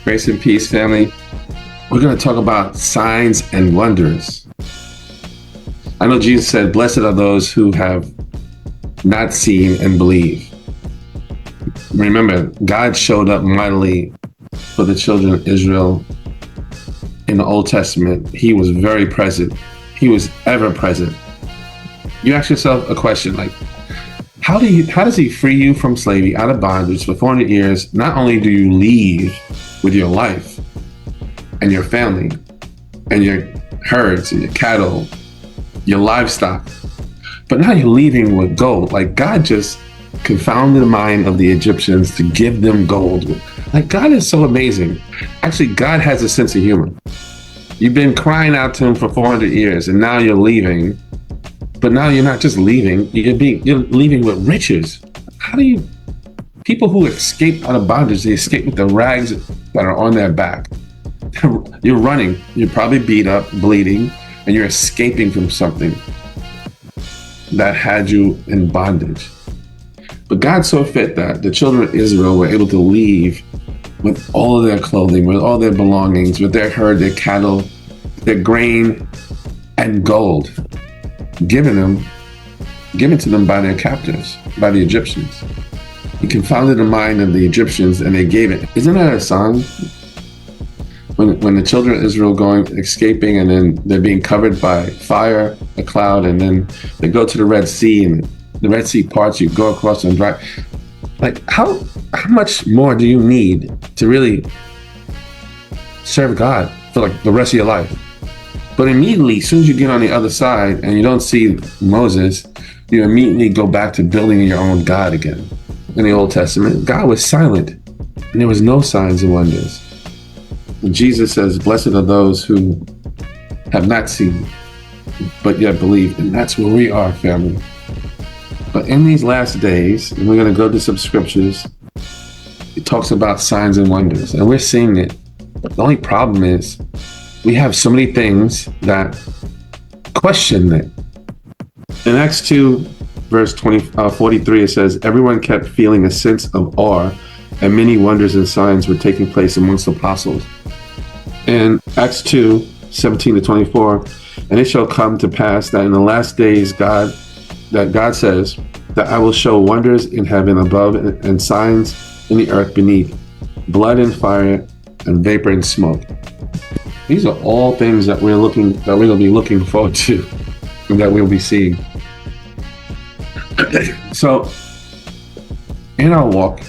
Grace and peace, family. We're going to talk about signs and wonders. I know Jesus said, blessed are those who have not seen and believe. Remember, God showed up mightily for the children of Israel in the Old Testament. He was very present. He was ever present. You ask yourself a question like, how does he free you from slavery, out of bondage for 400 years? Not only do you leave with your life and your family and your herds and your cattle, your livestock, but now you're leaving with gold. Like, God just confounded the mind of the Egyptians to give them gold. Like, God is so amazing. Actually, God has a sense of humor. You've been crying out to him for 400 years and now you're leaving. But now you're not just leaving, you're leaving with riches. People who escape out of bondage, they escape with the rags that are on their back. You're running, you're probably beat up, bleeding, and you're escaping from something that had you in bondage. But God saw fit that the children of Israel were able to leave with all of their clothing, with all their belongings, with their herd, their cattle, their grain, and gold. Given to them by their captors, by the Egyptians. He confounded the mind of the Egyptians and they gave it. Isn't that a song? When the children of Israel escaping and then they're being covered by fire, a cloud, and then they go to the Red Sea and the Red Sea parts, you go across and drive. Like, how much more do you need to really serve God for like the rest of your life? But immediately, as soon as you get on the other side and you don't see Moses, you immediately go back to building your own God again. In the Old Testament, God was silent and there was no signs and wonders. And Jesus says, blessed are those who have not seen, but yet believe. And that's where we are, family. But in these last days, and we're going to go to some scriptures, it talks about signs and wonders, and we're seeing it. The only problem is, we have so many things that question it. In Acts 2, verse 43, it says, everyone kept feeling a sense of awe, and many wonders and signs were taking place amongst the apostles. In Acts 2, 17 to 24, and it shall come to pass that in the last days God says that I will show wonders in heaven above and signs in the earth beneath, blood and fire and vapor and smoke. These are all things that we're going to be looking forward to and that we'll be seeing. So in our walk,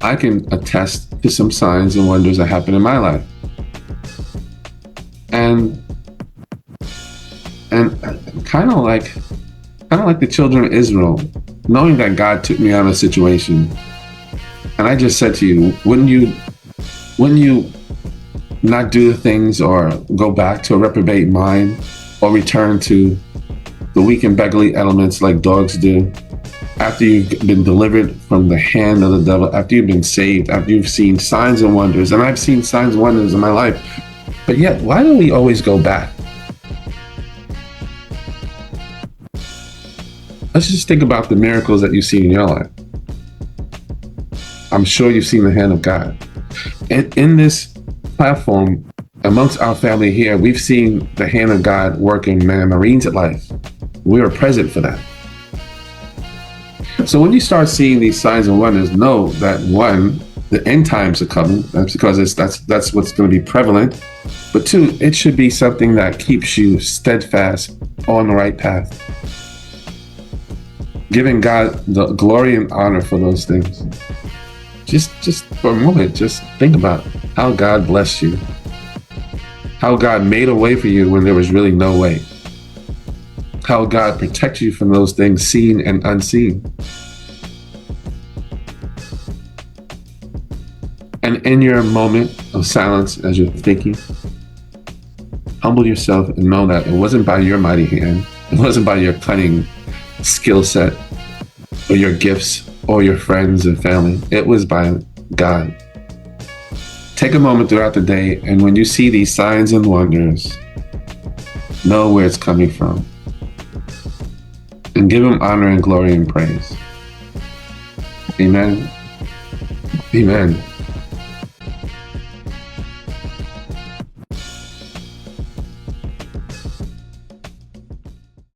I can attest to some signs and wonders that happen in my life. And kind of like the children of Israel, knowing that God took me out of a situation. And I just said to you, wouldn't you not do the things or go back to a reprobate mind or return to the weak and beggarly elements like dogs do after you've been delivered from the hand of the devil, after you've been saved, after you've seen signs and wonders? And I've seen signs and wonders in my life, but yet why do we always go back? Let's just think about the miracles that you've seen in your life. I'm sure you've seen the hand of God. And in this platform, amongst our family here, we've seen the hand of God working Marine's life. We were present for that. So when you start seeing these signs and wonders, know that one, the end times are coming. That's because that's what's going to be prevalent. But two, it should be something that keeps you steadfast on the right path, giving God the glory and honor for those things. Just for a moment, just think about how God blessed you, how God made a way for you when there was really no way, how God protected you from those things seen and unseen. And in your moment of silence as you're thinking, humble yourself and know that it wasn't by your mighty hand, it wasn't by your cunning skill set or your gifts or your friends and family. It was by God. Take a moment throughout the day, and when you see these signs and wonders, know where it's coming from and give him honor and glory and praise. Amen. Amen.